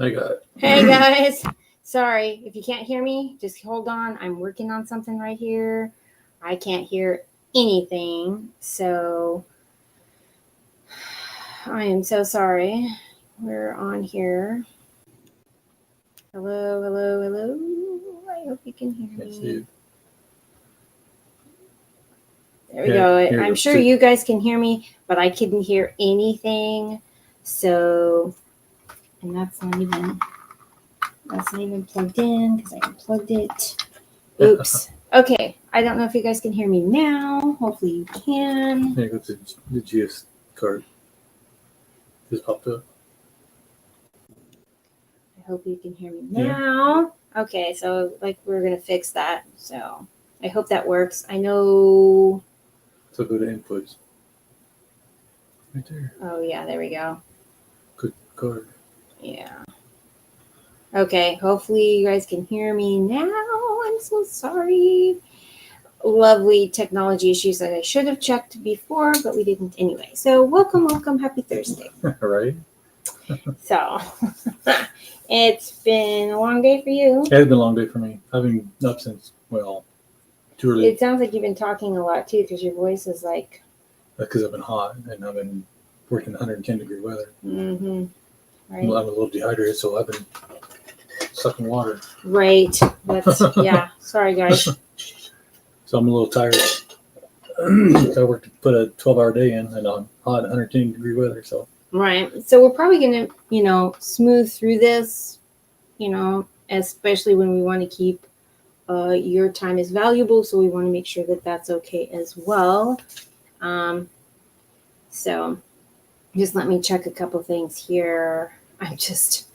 I got it. Hey guys, sorry if you can't hear me, just hold on. I'm working on something right here. I can't hear anything, so I am so sorry. We're on here. Hello, hello, hello. I hope you can hear me. There we go. I'm sure you guys can hear me, but I couldn't hear anything. So, and that's not even plugged in because I unplugged it. Oops. Okay. I don't know if you guys can hear me now. Hopefully you can. There goes the GS card. Just popped up. I hope you can hear me now. Yeah. Okay. So we're going to fix that. So I hope that works. I know. So go to inputs. Right there. Oh yeah. There we go. Good card. Yeah. Okay, hopefully you guys can hear me now. I'm so sorry. Lovely technology issues that I should have checked before, but we didn't anyway. So welcome. Happy Thursday. Right. So it's been a long day for you. It has been a long day for me. I've been up since, too early. It sounds like you've been talking a lot too, because your voice is like... Because I've been hot and I've been working 110-degree weather. Mm-hmm. Right. I'm a little dehydrated, so I've been sucking water. Right. That's yeah. Sorry, guys. So I'm a little tired. I worked to put a 12-hour day in and on hot 110-degree weather. So right. So we're probably gonna, smooth through this, especially when we want to keep your time is valuable. So we want to make sure that that's okay as well. So just let me check a couple things here. It's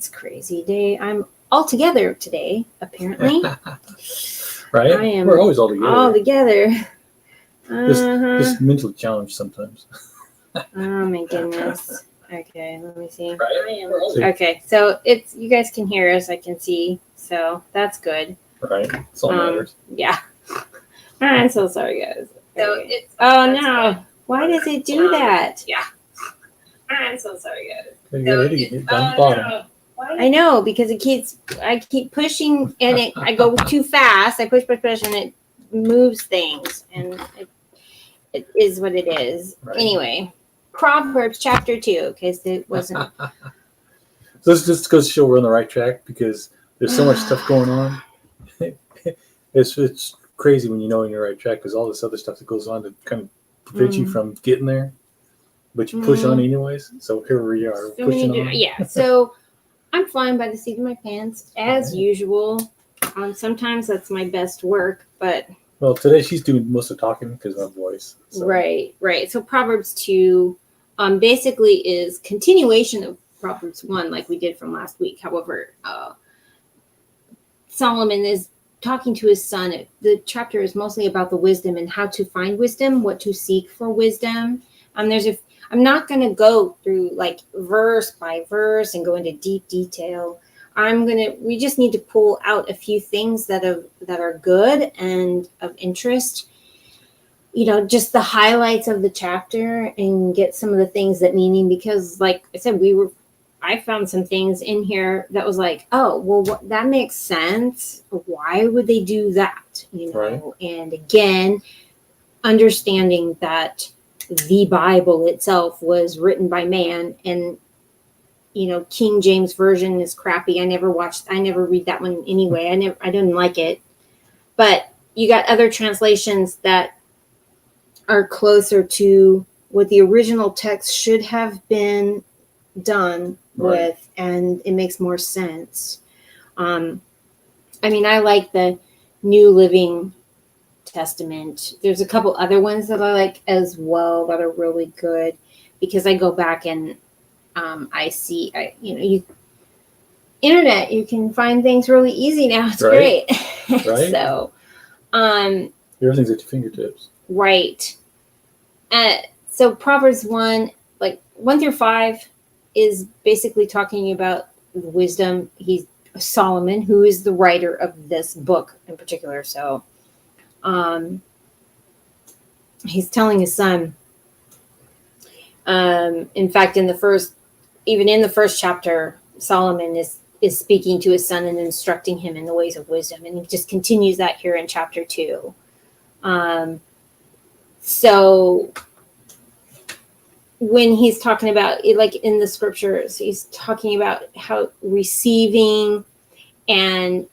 crazy day. I'm all together today, apparently. Right? We're always all together. All together. Just mentally challenged sometimes. Oh my goodness. Okay, let me see. Right? Okay, so you guys can hear us, I can see. So that's good. Right. That's all matters. Yeah. I'm so sorry, guys. Okay. No. Why does it do that? Yeah. I'm so sorry, guys. No. I know, because I keep pushing and I go too fast. I push, and it moves things, and it is what it is. Right. Anyway, Proverbs chapter 2, because it wasn't. So this just goes to show we're on the right track, because there's so much stuff going on. It's crazy when you know you're on the right track, because all this other stuff that goes on to kind of prevent you from getting there. But you push on anyways. So here we are, pushing on. Yeah. So I'm flying by the seat of my pants as usual. Sometimes that's my best work, but today she's doing most of the talking because of my voice. So. Right. So Proverbs 2, basically is continuation of Proverbs 1, like we did from last week. However, Solomon is talking to his son. The chapter is mostly about the wisdom and how to find wisdom, what to seek for wisdom. I'm not going to go through verse by verse and go into deep detail. We just need to pull out a few things that are good and of interest, just the highlights of the chapter, and get some of the things that meaning, because like I said, I found some things in here that was like, oh, well, that makes sense. Why would they do that? Right. And again, understanding that the Bible itself was written by man, and King James version is crappy. I never read that one anyway. I didn't like it. But you got other translations that are closer to what the original text should have been done with, and it makes more sense. I like the New Living Testament. There's a couple other ones that I like as well that are really good, because I go back and I see, internet, you can find things really easy now. It's great. Right. So, everything's at your fingertips. Right. So Proverbs 1, 1 through 5 is basically talking about wisdom. He's Solomon, who is the writer of this book in particular. So, he's telling his son, in fact, in the first chapter, Solomon is speaking to his son and instructing him in the ways of wisdom, and he just continues that here in chapter 2. So when he's talking about it, like in the scriptures, he's talking about how receiving and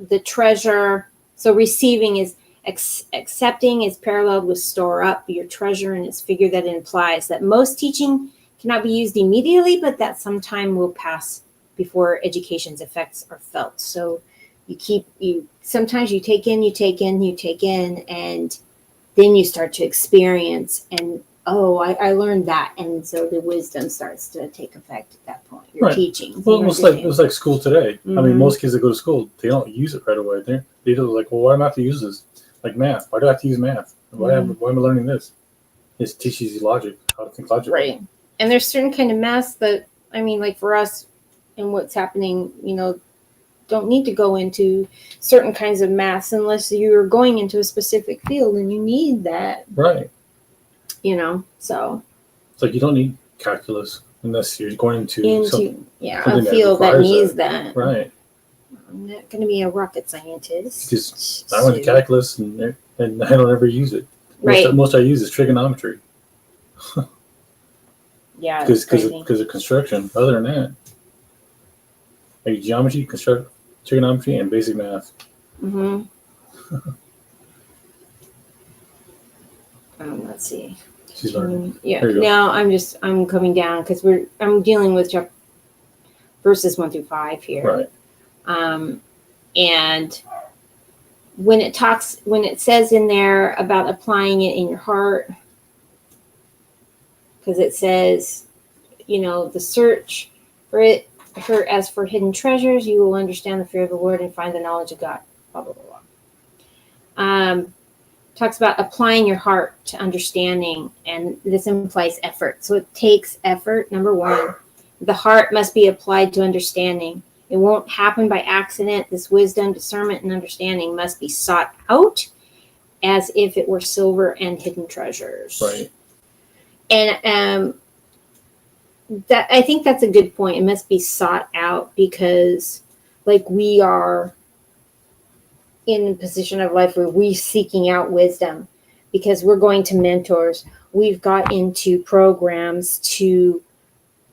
the treasure. So receiving is accepting is paralleled with store up your treasure, and it's figure that implies that most teaching cannot be used immediately, but that some time will pass before education's effects are felt. So sometimes you take in, and then you start to experience, and I learned that, and so the wisdom starts to take effect at that point. You're teaching. Well, it was like school today. Mm-hmm. I mean, most kids that go to school, they don't use it right away. They do like, well, why do I have to use this? Like math. Why do I have to use math? Why am I learning this? It teaches you logic, how to think logically. Right. And there's certain kind of math that, I mean, like for us and what's happening, don't need to go into certain kinds of maths unless you're going into a specific field and you need that. Right. So. It's like you don't need calculus unless you're going into a field that needs that. Right. I'm not going to be a rocket scientist. Because I went to calculus and I don't ever use it. Most I use is trigonometry. Yeah, because of construction. Other than that, like geometry, trigonometry, and basic math. Mm-hmm. Let's see. She's learning. Yeah. Now I'm coming down because I'm dealing with verses 1 through 5 here. Right. And when it says in there about applying it in your heart, because it says, the search for it, as for hidden treasures, you will understand the fear of the Lord and find the knowledge of God. Blah, blah, blah, blah. Talks about applying your heart to understanding, and this implies effort. So it takes effort. Number 1, the heart must be applied to understanding. It won't happen by accident. This wisdom, discernment, and understanding must be sought out as if it were silver and hidden treasures. Right. And that, I think that's a good point. It must be sought out because, like, we are in a position of life where we're seeking out wisdom because we're going to mentors. We've got into programs to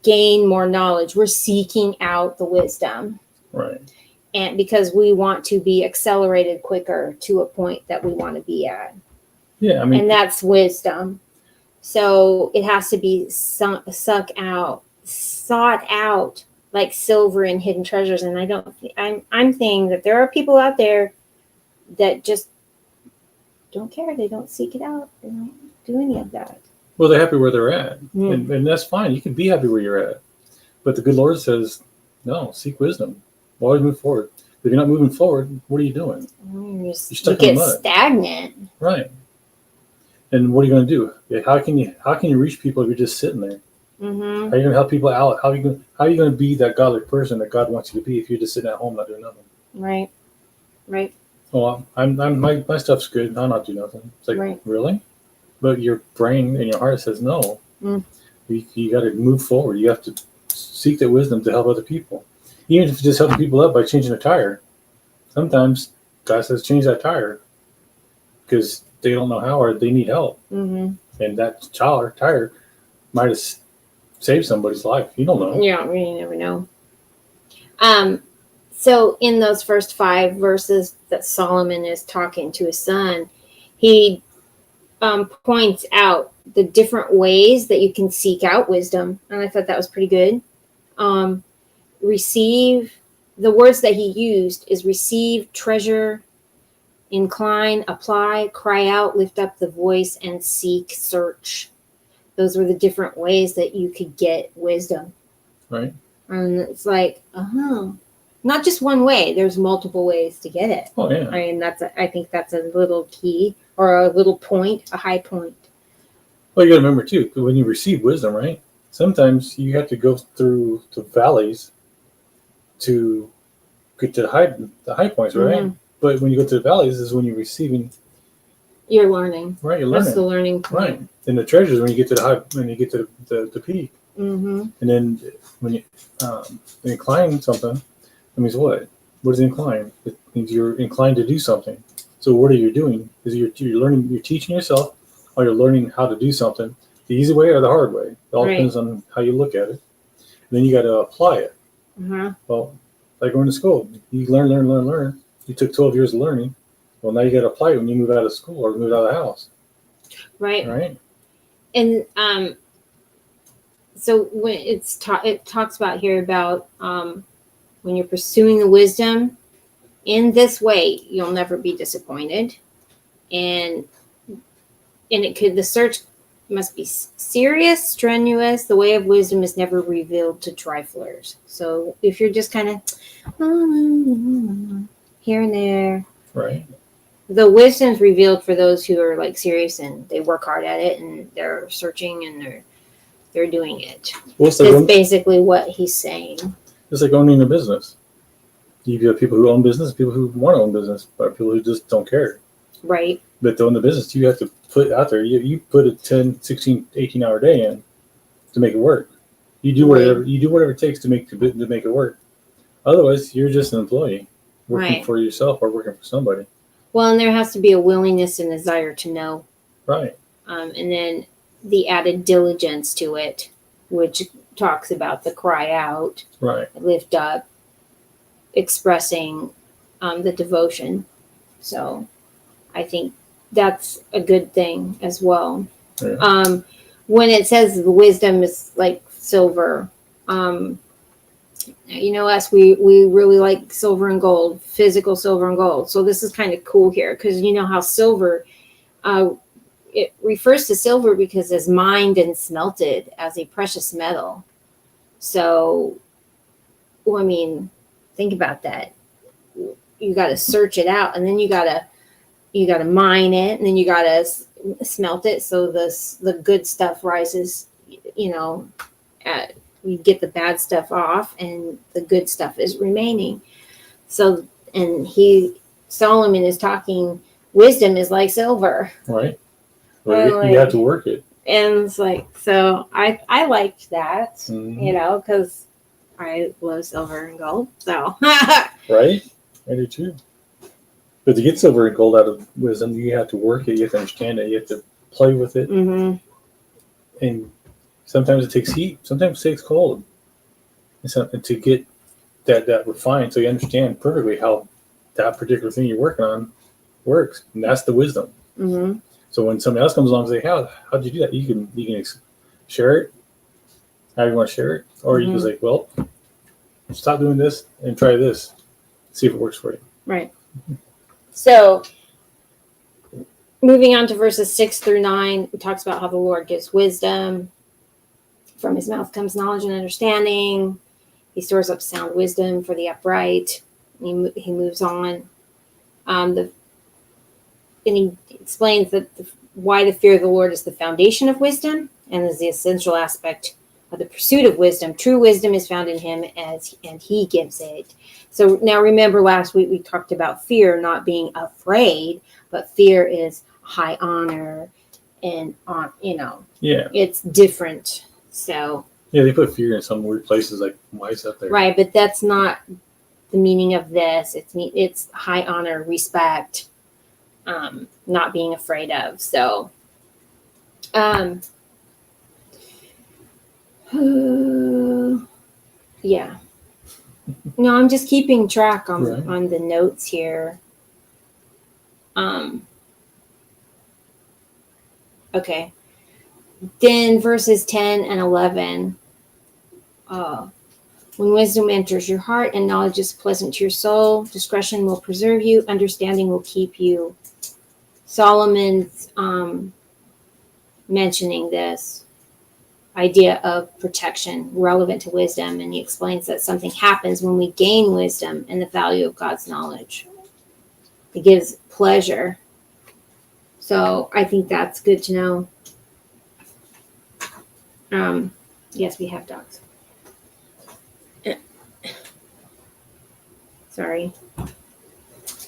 gain more knowledge. We're seeking out the wisdom. Right. And because we want to be accelerated quicker to a point that we want to be at. Yeah, I mean, and that's wisdom. So it has to be sought out like silver and hidden treasures. And I'm saying that there are people out there that just don't care. They don't seek it out. They don't do any of that. Well, they're happy where they're at. And that's fine. You can be happy where you're at. But the good Lord says, no, seek wisdom. Always move forward. If you're not moving forward, what are you doing? You're stuck in the mud. Stagnant. Right. And what are you going to do? How can you reach people if you're just sitting there? Mm-hmm. How are you going to help people out? How are you going to be that godly person that God wants you to be if you're just sitting at home not doing nothing? Right. Well, my stuff's good. I'll not do nothing. It's like, really? But your brain and your heart says no. You got to move forward. You have to seek that wisdom to help other people. Even if you just help people up by changing a tire. Sometimes God says change that tire because they don't know how or they need help. Mm-hmm. And that tire might have saved somebody's life. You don't know. Yeah, we never know. So in those first 5 verses that Solomon is talking to his son, he points out the different ways that you can seek out wisdom. And I thought that was pretty good. Receive, the words that he used is receive, treasure, incline, apply, cry out, lift up the voice, and seek, search. Those were the different ways that you could get wisdom. Right. And it's like, not just one way. There's multiple ways to get it. Oh, yeah. I mean, I think that's a little key or a little point, a high point. Well, you got to remember, too, when you receive wisdom, right? Sometimes you have to go through the valleys to get to the high points, right? Mm-hmm. But when you go to the valleys is when you're receiving. You're learning. Right, you're learning. That's the learning point. Right. And the treasures when you get to the peak. Mm-hmm. And then when you incline something, that means what? What is incline? It means you're inclined to do something. So what are you doing? Is you're learning, you're teaching yourself, or you're learning how to do something the easy way or the hard way. It all depends on how you look at it. And then you got to apply it. Mm-hmm. Well, like going to school, you learn. You took 12 years of learning. Well, now you got to apply it when you move out of school or move out of the house. Right. And so when it talks about here about when you're pursuing the wisdom in this way, you'll never be disappointed. And the search must be serious, strenuous. The way of wisdom is never revealed to triflers. So if you're just kind of here and there, right? The wisdom's revealed for those who are like serious and they work hard at it and they're searching and they're doing it. That's basically what he's saying. It's like owning a business. You got people who own business, people who want to own business, but people who just don't care. Right. But to own the business, you have to put out there. You put a 10, 16, 18-hour day in to make it work. You do whatever it takes to make it work. Otherwise, you're just an employee working for yourself or working for somebody. Well, and there has to be a willingness and desire to know. Right. And then the added diligence to it, which talks about the cry out, lift up, expressing the devotion. So I think that's a good thing as well. Yeah. When it says the wisdom is like silver, us, we really like silver and gold, physical silver and gold. So this is kind of cool here because you know how silver, it refers to silver because it's mined and smelted as a precious metal. So, I mean, think about that. You got to search it out, and then you got to mine it, and then you got to smelt it so the good stuff rises. You get the bad stuff off, and the good stuff is remaining. So, and Solomon is talking. Wisdom is like silver, right? Well, you have to work it. And it's like, so I liked that, because I love silver and gold. So right, I do too. But to get silver and gold out of wisdom, you have to work it. You have to understand it. You have to play with it. Mm-hmm. And sometimes it takes heat. Sometimes it takes cold. And something to get that refined, so you understand perfectly how that particular thing you're working on works, and that's the wisdom. Mm-hmm. So when somebody else comes along and say, how'd you do that? You can share it, how you want to share it, or you can say, well, stop doing this and try this, see if it works for you. Right. So moving on to verses 6-9, it talks about how the Lord gives wisdom. From his mouth comes knowledge and understanding. He stores up sound wisdom for the upright. He moves on. And he explains that why the fear of the Lord is the foundation of wisdom and is the essential aspect of the pursuit of wisdom. True wisdom is found in him, and he gives it. So now remember last week we talked about fear not being afraid, but fear is high honor and it's different. So yeah, they put fear in some weird places like mice up there. Right, but that's not the meaning of this. It's high honor, respect. Not being afraid of. So, yeah. No, I'm just keeping track on the notes here. Okay. Then verses 10 and 11. When wisdom enters your heart and knowledge is pleasant to your soul, discretion will preserve you, understanding will keep you. Solomon's mentioning this idea of protection relevant to wisdom, and he explains that something happens when we gain wisdom and the value of God's knowledge. It gives pleasure. So I think that's good to know. Yes, we have dogs. Sorry. Oh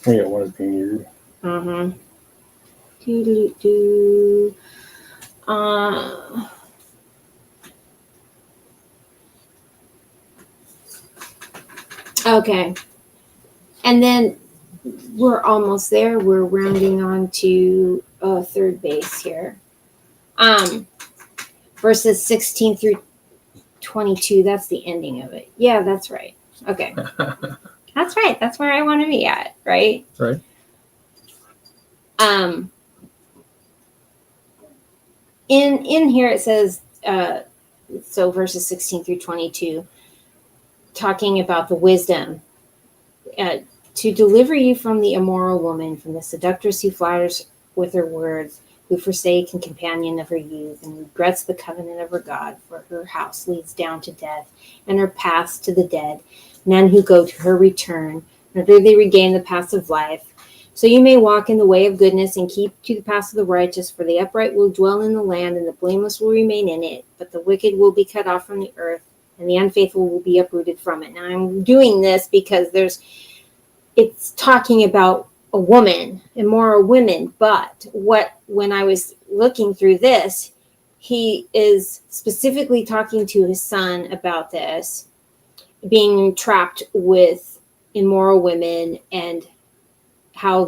yeah, one is being weird. Uh-huh. Okay. And then we're almost there. We're rounding on to third base here. Verses 16 through 22. That's the ending of it. Yeah, that's right. Okay. That's right. That's where I want to be at, right? Right. In here it says, so verses 16 through 22, talking about the wisdom to deliver you from the immoral woman, from the seductress who flatters with her words, who forsakes and companion of her youth, and regrets the covenant of her God, for her house leads down to death, and her paths to the dead. None who go to her return, nor do they regain the paths of life. So you may walk in the way of goodness and keep to the paths of the righteous, for the upright will dwell in the land, and the blameless will remain in it. But the wicked will be cut off from the earth, and the unfaithful will be uprooted from it. Now I'm doing this because it's talking about a woman, immoral women. But when I was looking through this, he is specifically talking to his son about this, being trapped with immoral women, and how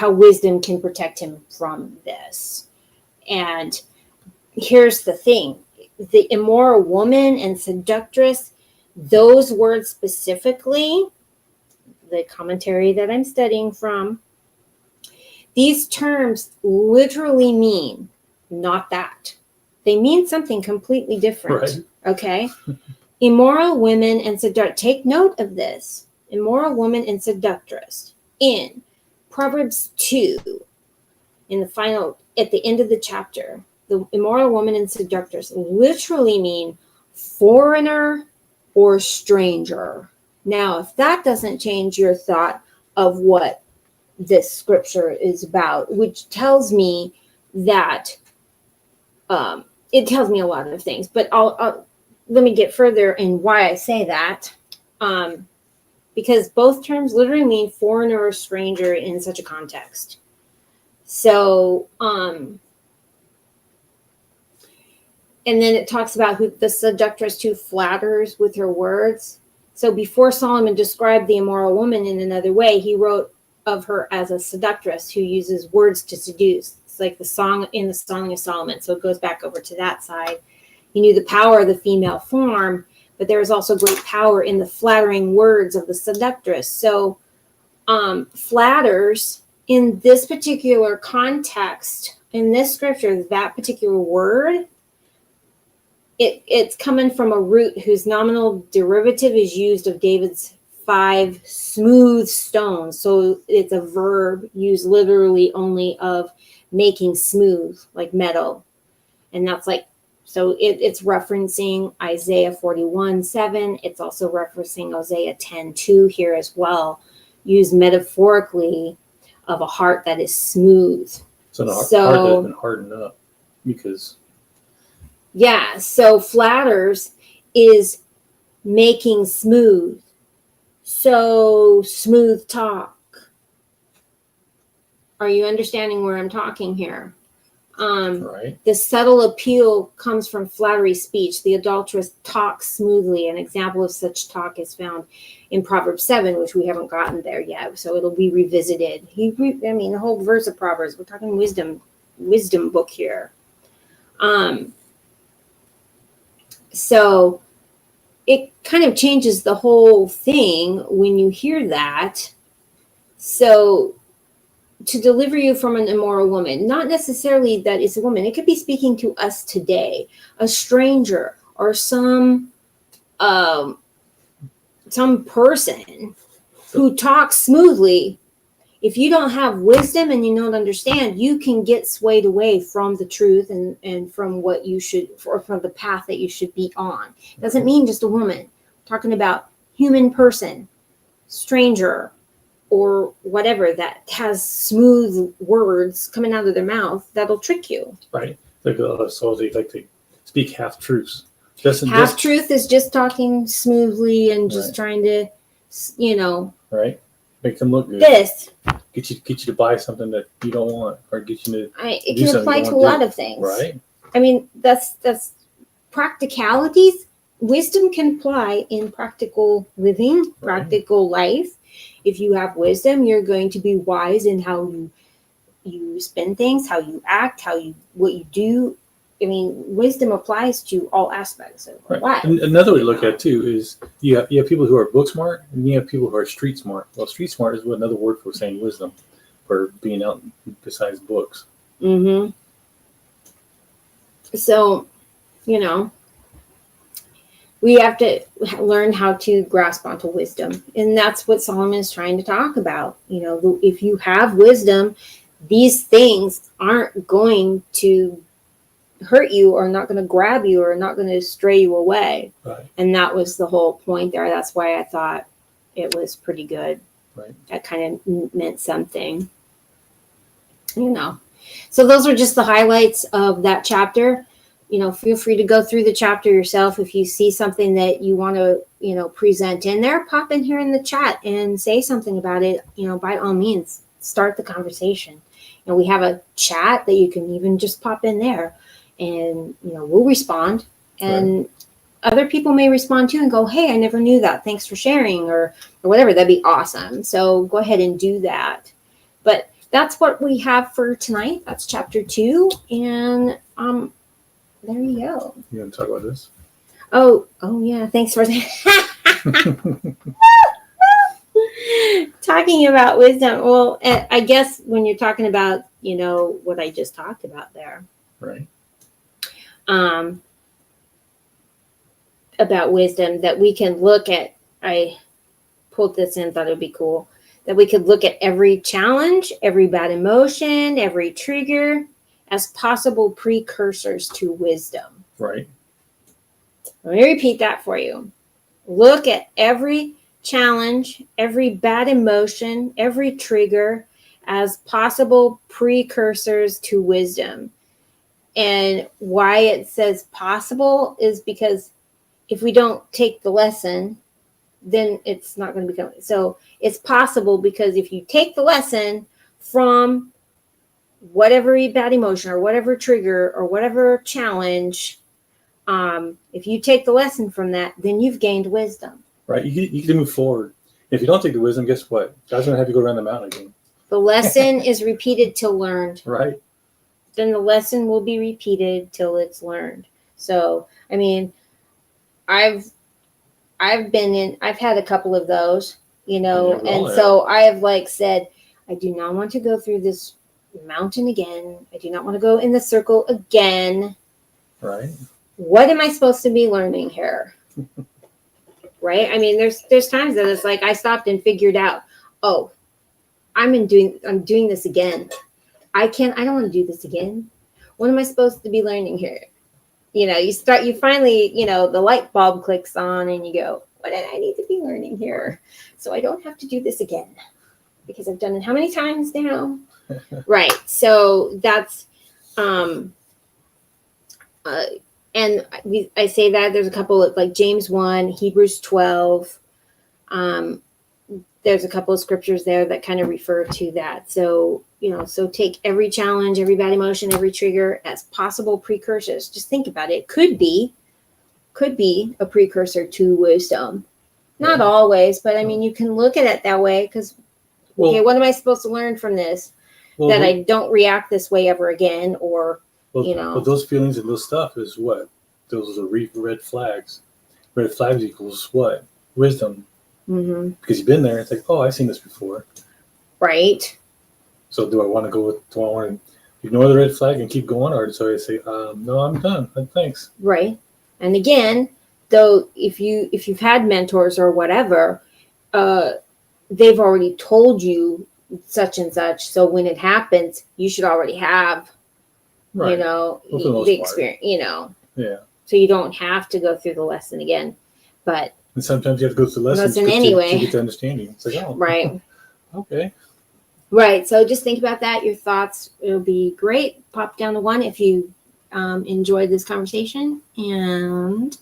wisdom can protect him from this. And here's the thing: the immoral woman and seductress, those words specifically, the commentary that I'm studying from, these terms literally mean not that. They mean something completely different. Right. Okay? Immoral women and seductress. Take note of this. Immoral woman and seductress. In Proverbs 2, at the end of the chapter, the immoral woman and seductress literally mean foreigner or stranger. Now, if that doesn't change your thought of what this scripture is about, which tells me that it tells me a lot of things, but I'll let me get further in why I say that. Because both terms literally mean foreigner or stranger in such a context. So, and then it talks about the seductress who flatters with her words. So before Solomon described the immoral woman in another way, he wrote of her as a seductress who uses words to seduce. It's like the Song of Solomon. So it goes back over to that side. He knew the power of the female form, but there is also great power in the flattering words of the seductress. So flatters in this particular context, in this scripture, that particular word, it's coming from a root whose nominal derivative is used of David's 5 smooth stones. So it's a verb used literally only of making smooth, like metal. And that's like, so it's referencing Isaiah 41:7. It's also referencing Hosea 10:2 here as well, used metaphorically of a heart that is smooth. So the heart has been hardened up because. Yeah, so flatters is making smooth. So smooth talk. Are you understanding where I'm talking here? Right. The subtle appeal comes from flattery speech. The adulteress talks smoothly. An example of such talk is found in Proverbs 7, which we haven't gotten there yet, so it'll be revisited. The whole verse of Proverbs. We're talking wisdom book here. So it kind of changes the whole thing when you hear that. So to deliver you from an immoral woman, not necessarily that it's a woman. It could be speaking to us today, a stranger or some person who talks smoothly. If you don't have wisdom and you don't understand, you can get swayed away from the truth and from what you should, or from the path that you should be on. It doesn't mean just a woman. I'm talking about human person, stranger, or whatever that has smooth words coming out of their mouth that'll trick you. Right. So they like to speak half truths. Half truth is just talking smoothly and just trying to, right, make them look good. This get you to buy something that you don't want, or get you to. It can apply to a lot of things. Right. I mean, that's practicalities. wisdom can apply in practical living, practical life. If you have wisdom, you're going to be wise in how you spend things, how you act, what you do. I mean, wisdom applies to all aspects of life. And another way to look at it too is you have people who are book smart, and you have people who are street smart. Well, street smart is another word for saying wisdom, for being out besides books. Mm-hmm. So, we have to learn how to grasp onto wisdom, and that's what Solomon is trying to talk about. If you have wisdom, these things aren't going to hurt you, or not going to grab you, or not going to stray you away. Right. And that was the whole point there. That's why I thought it was pretty good. Right. That kind of meant something. So those are just the highlights of that chapter. Feel free to go through the chapter yourself. If you see something that you want to, present in there, pop in here in the chat and say something about it. By all means, start the conversation. And we have a chat that you can even just pop in there, and we'll respond. And other people may respond too and go, "Hey, I never knew that. Thanks for sharing," or whatever. That'd be awesome. So go ahead and do that. But that's what we have for tonight. That's chapter 2, and there you go. You want to talk about this? Oh yeah. Thanks for that. Talking about wisdom. Well, I guess when you're talking about, what I just talked about there. Right. About wisdom, that we can look at, I pulled this in, thought it would be cool, that we could look at every challenge, every bad emotion, every trigger as possible precursors to wisdom. Right. Let me repeat that for you. Look at every challenge, every bad emotion, every trigger as possible precursors to wisdom. And why it says possible is because if we don't take the lesson, then it's not going to become. So it's possible because if you take the lesson from whatever bad emotion or whatever trigger or whatever challenge, if you take the lesson from that, then you've gained wisdom. Right. You can move forward. If you don't take the wisdom, guess what? God's going to have you go around the mountain again. The lesson is repeated till learned. Right. Then the lesson will be repeated till it's learned. So, I mean, I've had a couple of those, and so I have said, I do not want to go through this mountain again. I do not want to go in the circle again. Right. What am I supposed to be learning here? Right. I mean, there's times that it's like I stopped and figured out, I'm doing this again. I don't want to do this again. What am I supposed to be learning here? You finally, the light bulb clicks on and you go, what did I need to be learning here? So I don't have to do this again because I've done it how many times now? Right. So that's, and I say that there's a couple of James 1, Hebrews 12. There's a couple of scriptures there that kind of refer to that. So, so take every challenge, every bad emotion, every trigger as possible precursors. Just think about it. Could be a precursor to wisdom. Not always, but I mean, you can look at it that way because, okay, what am I supposed to learn from this? That I don't react this way ever again, or, But those feelings and those stuff is what? Those are red flags. Red flags equals what? Wisdom. Mm-hmm. Because you've been there. It's like, I've seen this before. Right. So do I want to ignore the red flag and keep going? Or so I say, no, I'm done. Thanks. Right. And again, though, if you've had mentors or whatever, they've already told you such and such. So when it happens, you should already have, right. the experience, Yeah. So you don't have to go through the lesson again. But and sometimes you have to go through the lesson anyway. to get the understanding. It's like, right. Okay. Right. So just think about that. Your thoughts, it'll be great. Pop down to 1 if you enjoyed this conversation. And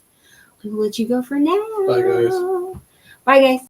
we will let you go for now. Bye, guys. Bye, guys.